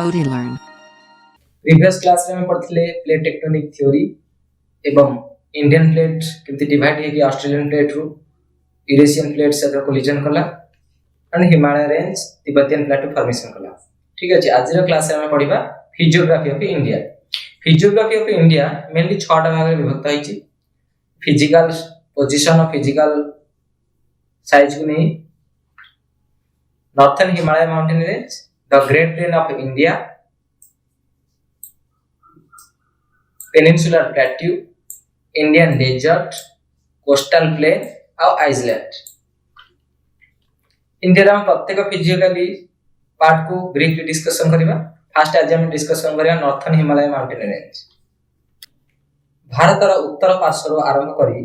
ODlearn. Previous class रे में पढ़थिले प्लेट टेक्टोनिक थ्योरी एवं इंडियन प्लेट केमती डिवाइड हे कि ऑस्ट्रेलियन प्लेट रु यूरेशियन प्लेट से कोलिजन कला and Himalaya range Tibetan plateau formation कला। ठीक अछि, आज रो क्लास रे हम पढिबा physiography of India. Physiography of India mainly 6 टा भाग रे विभक्त होइछि। Physical position of physical size को नहीं, northern Himalaya mountain range, the great plain of India, peninsular plateau, Indian desert, coastal plain और आइसलैंड। इंडिया में प्रत्येक फिजियोग्राफी पार्ट को ब्रीफली डिस्कशन करिबा। फर्स्ट आज हम डिस्कशन करिया नॉर्थर्न हिमालय माउंटेन रेंज। भारतर उत्तर पार्श्व आरंभ करी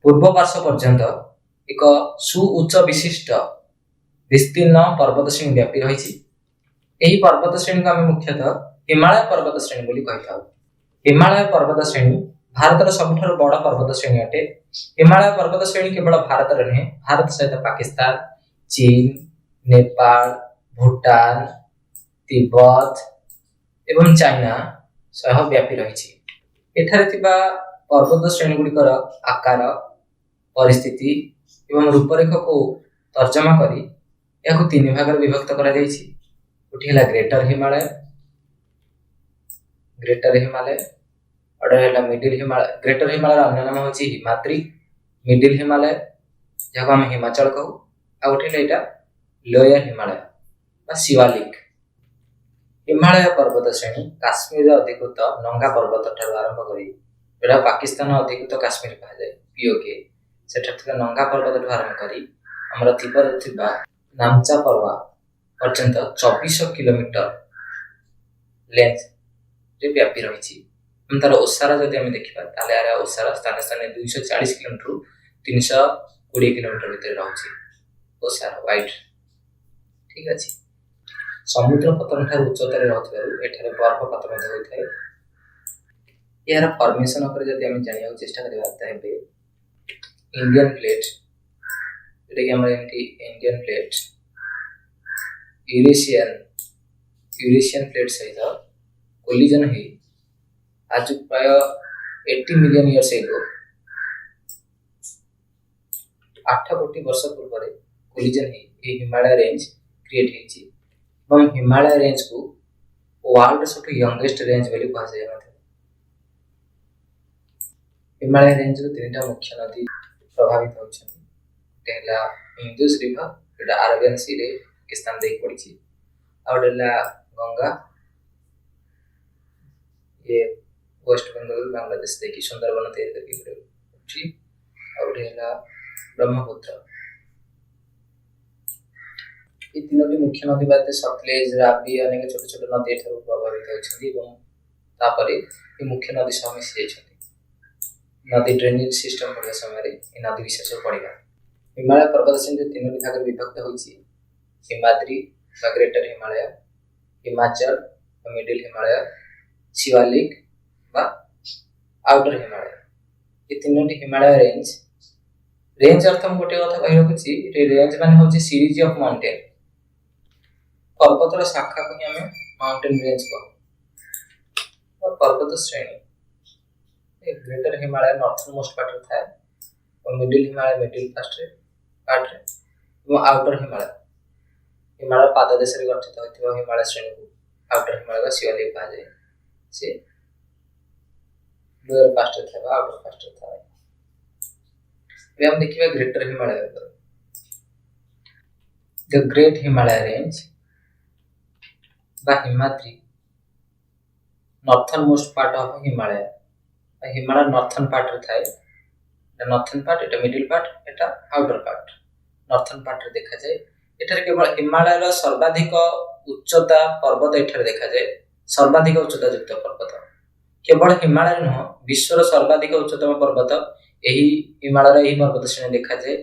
पूर्व पार्श्व पर्यंत एक सुउच्च विशिष्ट विस्तीर्ण पर्वत श्रेणी व्यापी रही। यही पर्वत श्रेणी को आम मुख्यतः हिमालय पर्वत श्रेणी बोली कहिथाउ। हिमालय पर्वत श्रेणी भारतर सबुठारु बड़ पर्वत श्रेणी अटे। हिमालय पर्वत श्रेणी केवल भारत नुहे, भारत सहित पाकिस्तान, चीन, नेपाल, भूटान, तिब्बत एवं चाइना सह व्यापी रही। एठारे थिबा पर्वत श्रेणी गुड़िकर आकार, परिस्थिति एवं रूपरेख को तर्जमा करी याकु तीन भाग रे विभक्त करा जायछि। उठी हला ग्रेटर हिमालय, ग्रेटर हिमालय और हला मिडिल हिमालय। ग्रेटर हिमालय अन्य नाम होछि हिमाद्री, मिडिल हिमालय जको हम हिमाचल कहू, आ उठी एटा लोअर हिमालय बा शिवालिक। हिमालय पर्वत श्रेणी काश्मीर अधिकृत नंगा पर्वत ठार आरंभ करी एटा पाकिस्तान अधिकृत काश्मीर कहा जाय पीओके, सेठा थिबा नंगा पर्वत ठार आरंभ करी हमरा तिब्बत थिबा नामचा पर्वत पर्यंत 2400 किलोमीटर लेंथ रे व्यापी रही। हम तार ओसारा जदि हम देखिबा ताले आरे ओसारा स्थान स्थान 240 किलोमीटर 320 किलोमीटर भीतर रहउछि ओसारा वाइड। ठीक अछि, समुद्र पतन ठार उच्चतार रहथिबारु एठारे बर्फपात ମଧ୍ୟ होइଥାଏ। यार फॉर्मेशन ऊपर जदि हम जानिया चेष्टा करिबा ताबे इंडियन प्लेट एटा कि हमरा एमटी इंडियन प्लेट यूरेशियन प्लेट सहित कोलिजन है आज प्राय 80 मिलियन इयर्स एगो 8 कोटी वर्ष पूर्व कोलिजन है हिमालय रेंज क्रिएट होइछि। एवं हिमालय रेंज को वर्ल्ड सबटु यंगेस्ट रेंज बोली कहा जाय। हिमालय रेंज रो तीनटा मुख्य नदी प्रभावित होछन। पहला इंडस रिवर, एटा अरेबियन सी रे पाकिस्तान देख पड़िछि, और डेला गंगा ये वेस्ट बंगाल बांग्लादेश देखि सुंदरबन तैयार करके पड़छि, और डेला ब्रह्मपुत्र। ये तीनोटी मुख्य नदी बाते सतलेज, रावी अनेक छोट छोट नदी एठार प्रभावित होछथि एवं तापरे ये मुख्य नदी सह मिसि जायछथि। नदी ड्रेनेज सिस्टम पढ़ा समय रे ए नदी विशेष पढ़िबा। हिमालय पर्वत श्रेणी तीनोटी भाग विभक्त होइछि। हिमाद्री बा ग्रेटर हिमालय, हिमाचल बा मिडिल हिमालय, शिवालिक बा आउटर हिमालय। ये तीनोटी हिमालय रेंज। रेंज अर्थ हम गोटे कथा कहि रखुछि, रेंज माने होछि सीरीज ऑफ माउंटेन। पर्वतर शाखा को हमें माउंटेन रेंज कहू। और पर्वत श्रेणी greater Himalaya northern most part रे थाए, और मिडिल हिमालय मिडिल पार्ट रे, और आउटर हिमालय पाददेश रे गठित होइथिबा हिमालय श्रेणी को आउटर हिमालय का शिवालिक कहा जाय। से लोअर पार्ट रे थाए, आउटर पार्ट रे थाए। वे हम देखिबा ग्रेटर हिमालय पर। द ग्रेट हिमालय रेंज बा Himadri northern most part of Himalaya. Himalaya northern part रे थाए, नॉर्थर्न पार्ट एटा मिडिल पार्ट एटा आउटर पार्ट। नॉर्थर्न पार्ट रे देखा जाय एठारे केवल हिमालय रो सर्वाधिक उच्चता पर्वत एठारे देखा जाय। सर्वाधिक उच्चता युक्त पर्वत केवल हिमालय न विश्वर सर्वाधिक उच्चतम पर्वत एही हिमालय रे ही पर्वत श्रेणी देखा जाय।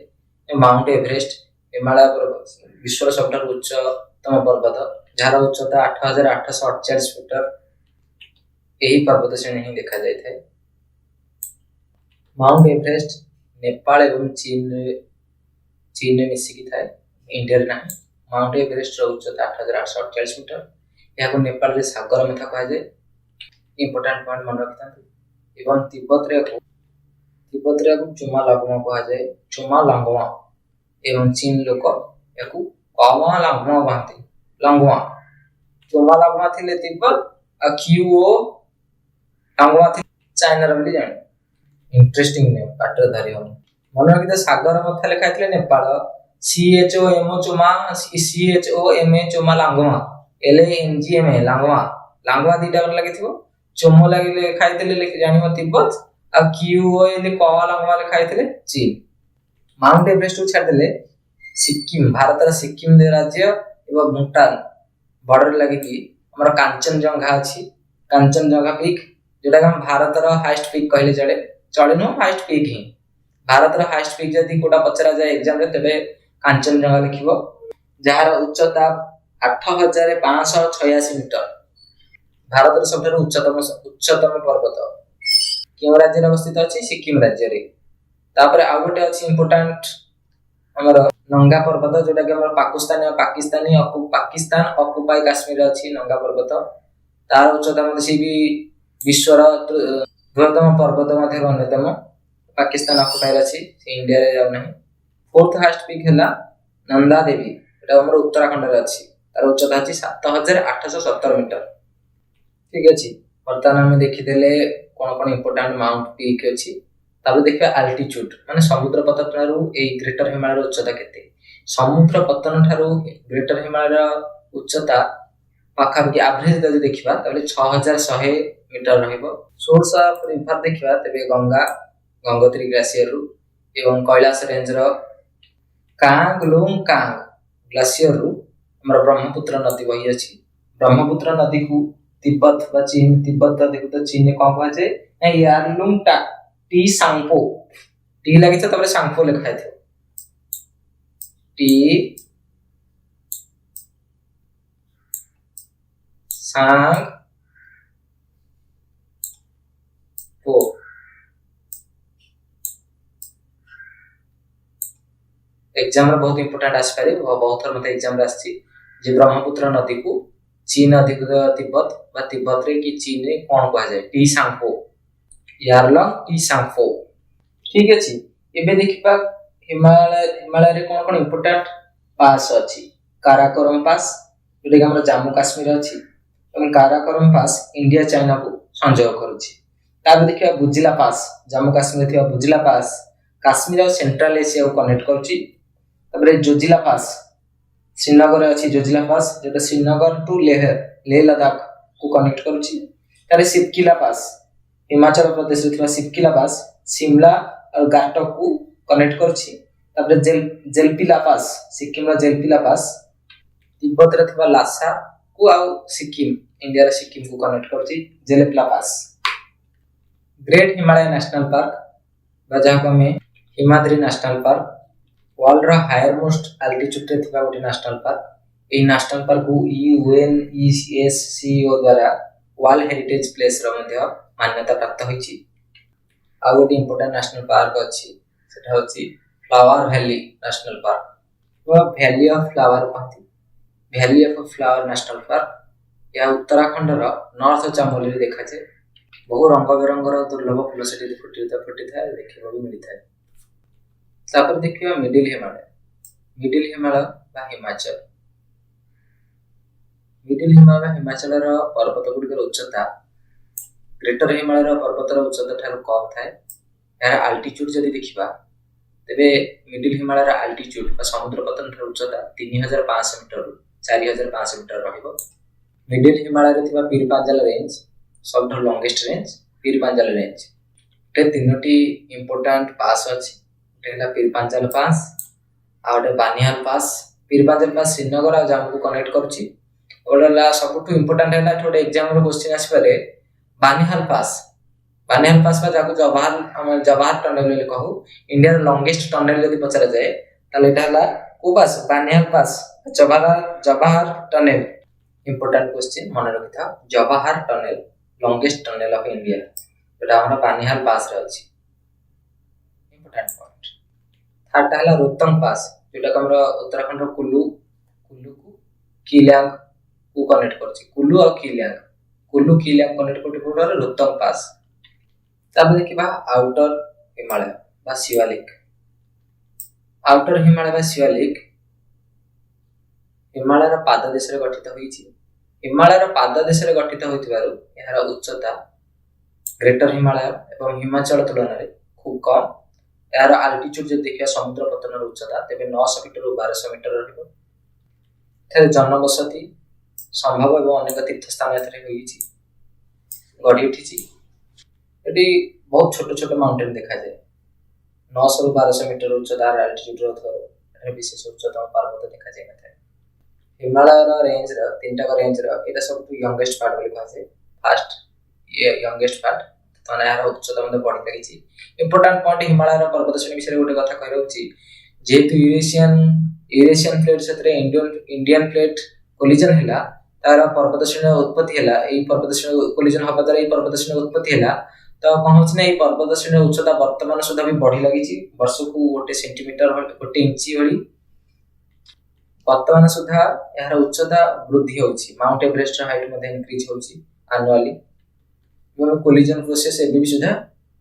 माउंट एवरेस्ट हिमालय पर्वत विश्वर सबठारु उच्चतम पर्वत जार उच्चता 8848 मीटर एही पर्वत श्रेणी ही देखा जाय थाए। माउंट एवरेस्ट नेपाल एवं चीन रे मिसिकी थाए, इंडिया रे नाही। माउंट एवरेस्ट रो उच्चता 8848 मीटर, यहाँ नेपाल रे सागर मथा कहा जाए इंपोर्टेंट पॉइंट मन रखता एवं तिब्बत रे चुमा लागमा कहा जाए चुमा लांगमा एवं चीन लोक याकू कावा लांगमा कहते लांगमा चुमा लांगमा थिले तिब्बत आ क्यूओ लांगमा थि चाइना रे बोली जाने इंटरेस्टिंग नेम पाटरधारी हो मन रखिते सागर मथा लिखा थिले नेपाल CHOM चुमा CHOM चुमा लांगमा LANGMA लांगमा लांगमा दीटा कर लागि थिबो चोमो लागि खाइतले लिखि जानिबो तिब्बत आ क्यूओ ले कावा लांगमा ले खाइतले चीन माउंट एवरेस्ट को छाड़ देले सिक्किम भारत सिक्किम दे राज्य एवं भूटान बॉर्डर लगी कि हमर कांचनजंगा अछि कांचनजंगा पीक जेटा हम भारत रो हाईएस्ट पीक कहले चले नो हाईएस्ट पीक ही भारत रो हाईएस्ट पीक जदी कोटा पचरा जाय एग्जाम रे तबे कांचनजंगा लिखिबो जहार उच्चता 8586 मीटर भारत रो सबठारु उच्चतम पर्वत केउ राज्य रे अवस्थित अछि सिक्किम राज्य रे तापर आ गोटे अछि इंपोर्टेंट हमर नंगा पर्वत जोटा कि हमर पाकिस्तान ऑक्युपाई कश्मीर अछि नंगा पर्वत तार उच्चता मध्ये भी विश्वर बृहत्तम पर्वत मध्ये अन्यतम पाकिस्तान ऑक्युपाई अछि से इंडिया रे जाउ नाही फोर्थ हाईएस्ट पीक हला नंदा देवी एटा हमर उत्तराखंड रे अछि तार उच्चता अछि 7817 मीटर ठीक अछि वर्तमान हम देखिदेले कोन इंपोर्टेंट माउंट पीक अछि ताबे देखिबा अल्टीट्यूड माने समुद्र पतन ठारू ए ग्रेटर हिमालय उच्चता केते समुद्र पतन ठारू ग्रेटर हिमालय उच्चता पाखा कि एवरेज जदि देखिबा तबे 6100 मीटर रहइबो सोर्स ऑफ रिवर देखिबा तबे गंगोत्री ग्लेशियर रु एवं कैलाश रेंज रो कांग ग्लेशियर रु हमर ब्रह्मपुत्र नदी बही अछि ब्रह्मपुत्र नदी को तिब्बत बा चीन तिब्बत नदी को तो चीन ने कहबा जे यारलुंग टी सांगपो टी लागि छ तबरे सांगपो लिखा है टी सांग पो एग्जाम रे बहुत इंपोर्टेंट आस पारे बहुत थर मते एग्जाम रे आछि जे ब्रह्मपुत्र नदी को चीन अधिक तिब्बत बा तिब्बत रे कि चीन रे कोन कहा जाय टी सांगपो यारलंग टी सांगपो ठीक अछि एबे देखिबा हिमालय रे कोन इंपोर्टेंट पास अछि काराकोरम पास जेटा कि हमर जम्मू काश्मीर अछि एवं काराकोरम पास इंडिया चाइना को संजोग करूछि ताबे देखिबा बुजिला पास जम्मू काश्मीर थिबा बुजिला पास काश्मीर और सेंट्रल एशिया को कनेक्ट करूछि तबरे जोजिला पास श्रीनगर अछि जोजिला पास जेटा श्रीनगर टू लेह लद्दाख को कनेक्ट करूछि तारे सिपकिला पास हिमाचल प्रदेश रे थिबा सिपकिला पास शिमला और गाटक को कनेक्ट करछि तबरे जेलपिला पास सिक्किम रा जेलपिला पास तिब्बत रे थिबा लासा को आ सिक्किम इंडिया रे सिक्किम को कनेक्ट करछि जेलपिला पास ग्रेट हिमालय नेशनल पार्क बजा को में हिमाद्री नेशनल पार्क वर्ल्ड रा हायर मोस्ट एल्टीट्यूड रे थिबा गोटे नेशनल पार्क ए नेशनल पार्क को UNESCO द्वारा वर्ल्ड हेरिटेज प्लेस रो मध्ये मान्यता प्राप्त होईछि आ गोटे इंपोर्टेंट नेशनल पार्क अछि सेटा होछि फ्लावर वैली नेशनल पार्क वा valley of flower park valley of flower national park या उत्तराखंड रो नॉर्थ चामोली रे देखा छै बहु रंग बेरंगर दुर्लभ फूल सेठी फुटी थाए देखिबो भी मिलि थाए तापर देखिबा मिडिल हिमालय बा हिमाचल रो पर्वत गुडी उच्चता ग्रेटर हिमालय रो पर्वत रो उच्चता ठार कम थाए यार अल्टीट्यूड जदी देखिबा तबे मिडिल हिमालय रो अल्टीट्यूड बा समुद्र पतन ठार उच्चता 3500 मीटर रु 4500 मीटर रहइबो मिडिल हिमालय रे थिबा पीरपांजाल रेंज सबठो लॉन्गेस्ट रेंज पीरपांजाल रेंज ते तीनोटी इंपोर्टेंट पास अछि तेला पीरपांजाल पास आउटे बानिहाल पास पीरपांजाल पास श्रीनगर आ जम्मू को कनेक्ट करछि ओडला सबठो इंपोर्टेंट हैला थोड़े एग्जाम रो क्वेश्चन आसी पारे बानिहाल पास बा जाको जवाहर टनल ले कहू इंडिया रो लॉन्गेस्ट टनल जदी पचरा जाए ताले एटा हला को pass Banihal pass Jawahar tunnel important question मन रखिथा Jawahar tunnel longest tunnel of India एटा हमरा बानिहाल पास रे अछि इंपोर्टेंट पॉइंट थर्ड हला रोहतंग पास जेटा हमरा उत्तराखंड रो कुल्लू को किलांग को कनेक्ट करछि कुल्लू और किलियांग कनेक्ट करछि रोहतंग पास। तापर देखिबा आउटर हिमालय बा शिवालिक। आउटर हिमालय बा शिवालिक हिमालयर पाददेश रे गठित होईछि। हिमालयर पाददेश रे गठित होइतिबारु एहार उच्चता ग्रेटर हिमालय एवं हिमाचल तुलन में खूब कम। यार आल्टीट्यूड जब देखिए समुद्र पतन उच्चता तेज 900 मीटर ରୁ 1200 मीटर रही। जनबसति संभव एवं अनेक तीर्थ स्थान गढ़ी उठी। ये बहुत छोट छोट माउंटेन देखा जाए। 900 ରୁ 1200 मीटर उच्चतार आल्टीट्यूड विशेष उच्चतम पर्वत देखा जाए। हिमालय रेंज तीन टाक रेंज ये सब यंगेस्ट पार्ट बोली कहा जाए। फास्ट यंगेस्ट पार्ट तो यार उच्चता मते बढ़ी लगी। इंपोर्टेंट पॉइंट हिमालय पर्वत श्रेणी विषय गोटे कथा कहि रहउची जेतु यूरेशियन प्लेट से इंडियन प्लेट कोलिजन हैला तार पर्वत श्रेणी उत्पत्ति हैला। एई पर्वत श्रेणी कोलिजन हबा द्वारा एई पर्वत श्रेणी उत्पत्ति हैला। तो कौन होछि नै पर्वत श्रेणी उच्चता वर्तमान सुधा भी बढ़ी लगी। वर्ष को 1 सेंटीमीटर 1 इंची भली वर्तमान सुधा यार उच्चता वृद्धि होछि। माउंट एवरेस्ट हाइट मध्ये इंक्रीज होछि एनुअली। कोलिजन प्रोसेस एबे भी सुधा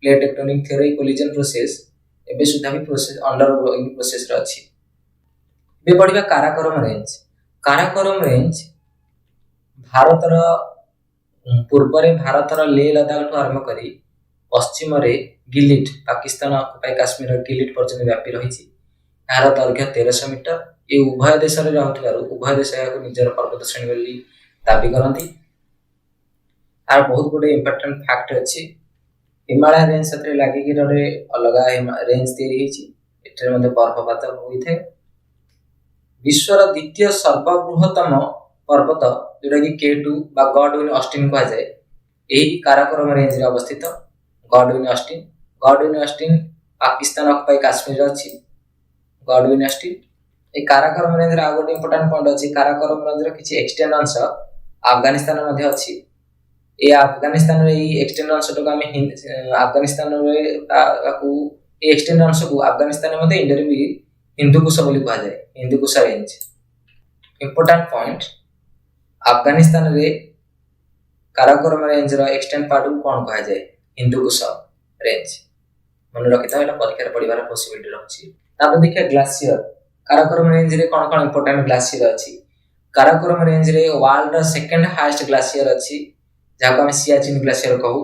plate tectonic theory collision process एबे सुधा भी प्रोसेस अंडरगोइंग प्रोसेस रे अछि। बे बढ़िबा काराकोरम रेंज। काराकोरम रेंज भारतर पूर्व रे भारतर लेह लद्दाख ठू आरंभ करी पश्चिम रे गिलिट पाकिस्तान ऑक्युपाई काश्मीर गिलिट पर्यंत व्यापी रहिछि। यार दैर्घ्य 1300 मीटर। ये उभय देश रे रहउथबारु उभय देश याको निजर पर्वत श्रेणी बोली दाबी करंती। आर बहुत गुडे इंपोर्टेंट फैक्ट अछि। हिमालय रेंज सतरे लागि कि रे अलगा रेंज तैयारी हिछि। एठरे मध्ये बर्फपात होइथे। विश्वर द्वितीय सर्वबृहत्तम पर्वत जोटा कि K2 बा गॉडविन ऑस्टिन कहा जाए एही काराकोरम रेंज रे अवस्थित। Godwin Austen Pakistan occupy Kashmir रे अछि। गॉडविन ऑस्टिन ए काराकोरम रेंज रे आ गोटे इंपोर्टेंट पॉइंट अछि। काराकोरम रेंज रे किछि एक्सटेंड अंश अफगानिस्तान मध्ये अछि। ए अफगानिस्तान रे एक्सटेंड अंश तो हम अफगानिस्तान रे ताकू ए एक्सटेंड अंश को अफगानिस्तान मध्ये इंडिया भी हिंदुकुश बोली कहा जाए। Hindu Kush range important point Afghanistan रे काराकोरम रेंज रो एक्सटेंड पार्ट को कोन कहा जाए हिंदुकुश रेंज। मन रखिता एटा परीक्षा रे पढिबार पॉसिबिलिटी रहछि। तापर देखिए ग्लेशियर काराकोरम रेंज रे कोन कोन इंपोर्टेंट ग्लेशियर अछि। काराकोरम रेंज रे वर्ल्ड रो सेकंड हाईएस्ट ग्लेशियर अछि जाको हम सियाचिन ग्लेशियर कहू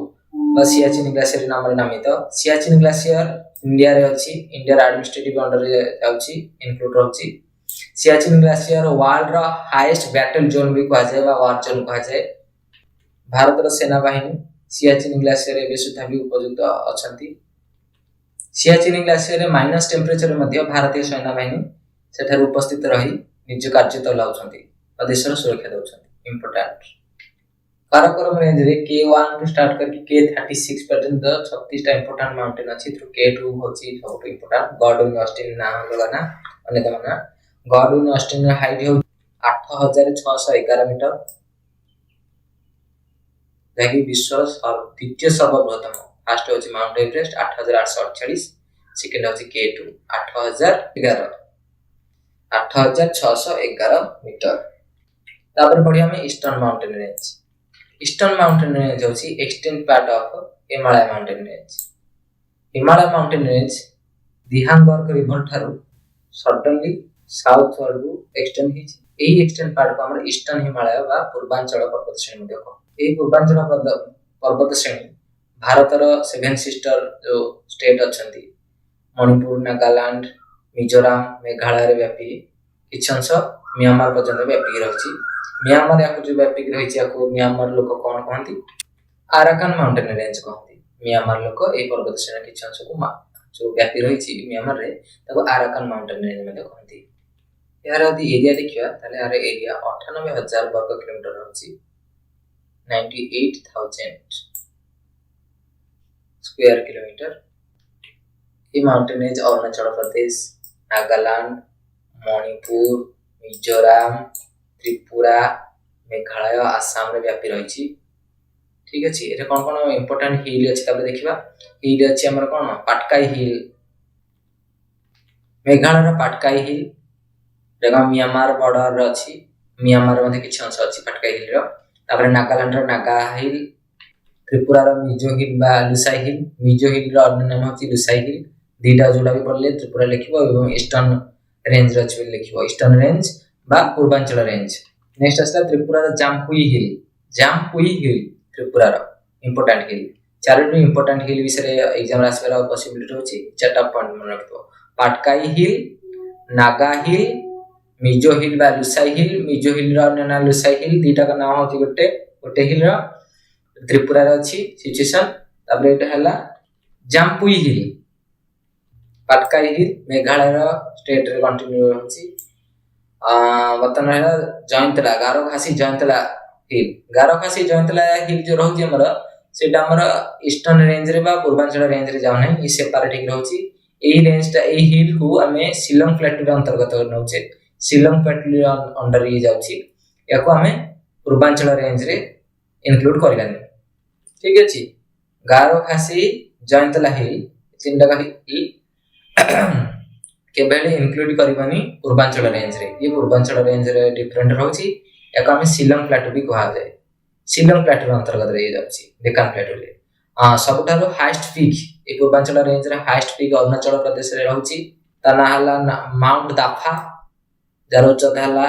बा सियाचिन ग्लेशियर नाम रे नामित। सियाचिन ग्लेशियर इंडिया रे अछि। इंडिया एडमिनिस्ट्रेटिव अंडर रे अछि इंक्लूड रहछि। सियाचिन ग्लेशियर वर्ल्ड रो हाईएस्ट बैटल जोन भी कहा जाए बा वार जोन कहा जाए। भारत रो सेना बाहिनी सियाचिन ग्लेशियर रे सुधा भी उपयुक्त अछंती। सियाचिन ग्लेशियर रे माइनस टेंपरेचर मध्ये भारतीय सेना बाहिनी सेठार उपस्थित रही निज कार्य चलाउछंती और देशर सुरक्षा दउछंती। इंपोर्टेंट काराकोरम रेंज रे K1 टू स्टार्ट करके K36 पर्यंत 36 टा इंपोर्टेंट माउंटेन अछि। थ्रू K2 होछि सब इंपोर्टेंट। गॉडविन ऑस्टिन ना लगना अन्य तमना गॉडविन ऑस्टिन रे हाइट हो 8611 मीटर जाकी विश्व द्वितीय सर्वबृहत्तम। फर्स्ट होछि माउंट एवरेस्ट 8848। सेकंड होछि K2 8611 मीटर। तापर बढ़िया में eastern mountain range. Eastern mountain range होछि extend part of Himalaya mountain range. Himalaya mountain range दिहांगर्क रिवर ठारू सडनली साउथवर्ड एक्सटेंड हिच। एही एक्सटेंड पार्ट को हमर ईस्टर्न हिमालय बा पूर्वांचल पर्वत श्रेणी देखो। एही पूर्वांचल पर्वत श्रेणी भारतर 7 सिस्टर जो स्टेट अछंती मणिपुर नागालैंड मिजोरम मेघालय रे व्यापी किछ अंश म्यांमार पर्यंत व्यापी रहछि। म्यांमार याको जो व्यापी रहिछि याको म्यांमार लोक कोन कहंती आराकान माउंटेन रेंज कहंती। म्यांमार लोक ए पर्वत श्रेणी किछ अंश को जो व्यापी रहिछि म्यांमार रे ताको आराकान माउंटेन रेंज मध्ये कहंती। यार यदि एरिया देखिया ताले यार एरिया 98000 वर्ग किलोमीटर रहछि। 98000 square kilometre. ये माउंटेन रेंज अरुणाचल प्रदेश नागालैंड मणिपुर मिजोरम त्रिपुरा मेघालय आसाम रे व्यापी रहिछि। ठीक अछि। एरे कोन कोन इंपोर्टेंट हिल अछि तबे देखिबा। हिल अछि हमर कोन पाटकाई हिल मेघालय रो पाटकाई हिल जेगा म्यांमार बॉर्डर रे अछि। म्यांमार मध्ये किछि अंश अछि पाटकाई हिल रो तापर नागालैंड रो नागा हिल त्रिपुरा रो मिजो हिल बा लुसाई हिल मिजो हिल रो अन्य नाम अछि लुसाई हिल दीटा जोड़ा भी पड़ले त्रिपुरा लिखिबो एवं ईस्टर्न रेंज रो अछि लिखिबो ईस्टर्न रेंज बा पूर्वांचल रेंज नेक्स्ट आस्ता त्रिपुरा रो जामपुई हिल त्रिपुरा रो इंपोर्टेंट हिल चारोटी इंपोर्टेंट हिल विषय एग्जाम आसबार पॉसिबिलिटी होची चारटा पॉइंट मन रखतो पाटकाई हिल नागा हिल मिजो हिल बा लुसाई हिल मिजो हिल रो अन्य नाम लुसाई हिल दीटा का नाम होची गोटे हिल रो त्रिपुरा रो अछि सिचुएशन ताबले एटा हला जामपुई हिल पाटकाई हिल मेघालय रो स्टेट रे कंटिन्यू होची बतन हला जयंतला गारो खासी जयंतला हिल जो रहउची हमर सेटा हमर ईस्टर्न रेंज रे बा पूर्वांचल रेंज रे जाउ नै ई सेपरेट रहउची एही रेंजटा एही हिल को हमें शिलोंग प्लेटू रे अंतर्गत नउचे शिलोंग प्लेटू अंडर ये जाउची याको हमें पूर्वांचल रेंज रे इंक्लूड करलानी ठीक अछि गारो खासी जयंतला हिल तीनटा का हिल केबेले इंक्लूड करबानी पूर्वांचल रेंज रे ये पूर्वांचल रेंज रे डिफरेंट रहउची याको हमें शिलोंग प्लेटू भी कहा जाय शिलोंग प्लेटू अंतर्गत रे जाउची डेकान प्लेटू रे सबठारो हाईएस्ट पीक ए पूर्वांचल रेंज रे हाईएस्ट पीक अरुणाचल प्रदेश रे रहउची तना हला माउंट दाफा जार उच्चता हला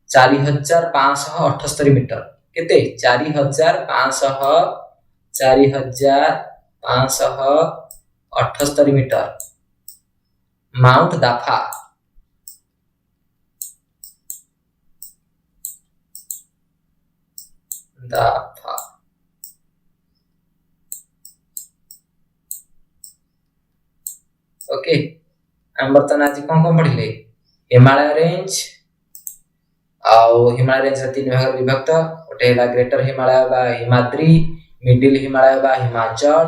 4578 मीटर केते 4578 मीटर माउंट दाफा ओके हम बर्तन आज कौन पढ़िले हिमालय रेंज हिमालय रेंज तीन भाग विभक्त गोटे है ग्रेटर हिमालय बा हिमाद्री मिडिल हिमालय बा हिमाचल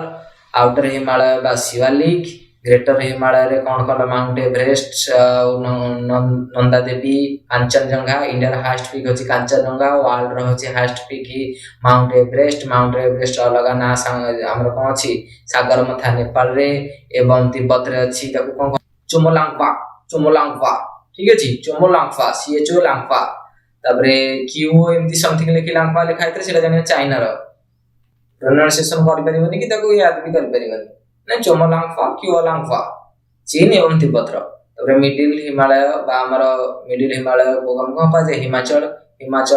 आउटर हिमालय बा शिवालिक ग्रेटर हिमालय रे कौन कौन mount Everest Nanda Devi Kanchenjunga India highest peak होची कांचनजंगा वर्ल्ड रो होची हाईएस्ट पीक माउंट एवरेस्ट अलगा ना हमर कोन अछि सागरमाथा नेपाल रे एवं तिब्बत रे अछि ताको कोन चोमोलांगपा ठीक अछि चोमोलांगपा सीएचओ लांगपा तबरे क्यू एमती समथिंग लिखि लांगपा लिखाइते सेटा जानि चाइना रो प्रोनाउंसिएशन कर परिबनी कि ताको याद भी कर परिबनी ना चोमोलांगपा क्यूलांगपा चीन एवं तिब्बत रो तबरे मिडिल हिमालय बा हमर मिडिल हिमालय को हम पा जे हिमाचल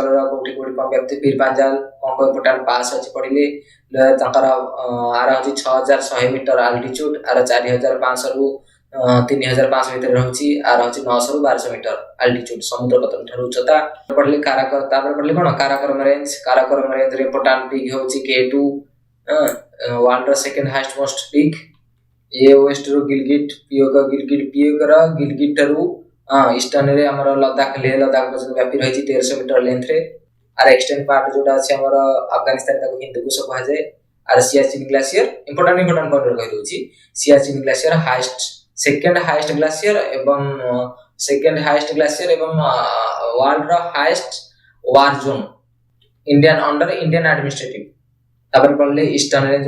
रो कोठी कोठी व्यक्ति पीर पांजाल कोन इंपोर्टेंट पास अछि पडिले ताकर आर अछि 6100 मीटर अल्टीट्यूड आर 4500 रु 3500 भीतर रहउची आर अछि 900 रु 1200 मीटर अल्टीट्यूड समुद्र पतन ठरु उच्चता पडले काराकोरम तापर पडले कोन काराकोरम रेंज रे इंपोर्टेंट पीक होची K2 वर्ल्ड रो सेकंड हाईएस्ट मोस्ट पीक ए वेस्ट रो गिलगिट रो ईस्टर्न रे हमर लद्दाख लेह लद्दाख पर्यंत व्यापी रहिछि 1300 मीटर लेंथ रे आर एक्सटेंड पार्ट जोटा अछि हमर अफगानिस्तान ताको हिंदुकुश कहा जाय आर सियाचिन ग्लेशियर इंपोर्टेंट पॉइंट कहि दोछि Siachen glacier second highest glacier एवं वर्ल्ड रो highest war zone Indian administrative तापर पड़ले ईस्टर्न रेंज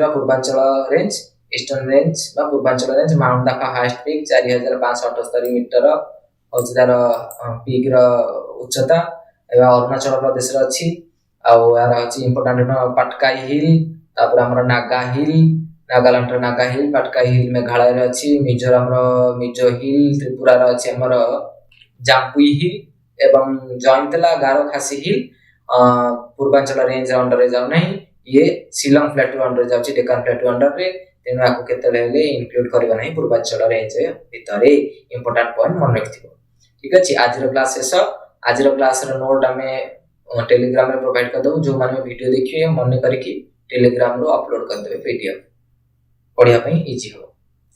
बा Purvanchal range Mount Dapha highest peak 4578 metre औजदार पीक रो उच्चता एवं अरुणाचल प्रदेश रो अछि आ यार अछि इंपोर्टेंट पाटकाई हिल तापर हमर नागा हिल नागालैंड रो नागा हिल पाटकाई हिल मेघालय रो अछि मिजोरम रो मिजो हिल त्रिपुरा रो अछि हमर जामपुई हिल एवं जयंतला गारो खासी हिल पूर्वांचल रेंज अंडर रे जाउ नहीं ये शिलोंग प्लेटू अंडर जाउची डेकान प्लेटू अंडर रे तेनु आको केतले हेले इंक्लूड करबा नहीं पूर्वांचल रेंज भितरे इंपोर्टेंट पॉइंट मन रखथिबो ठीक अछि आज रो क्लास शेष आज रो क्लास रो नोट हमें टेलीग्राम रे प्रोवाइड कर दउ जो माने वीडियो देखिए मन करके टेलीग्राम रो अपलोड कर देबे पीडीएफ पढिया पई इजी हो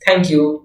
थैंक यू।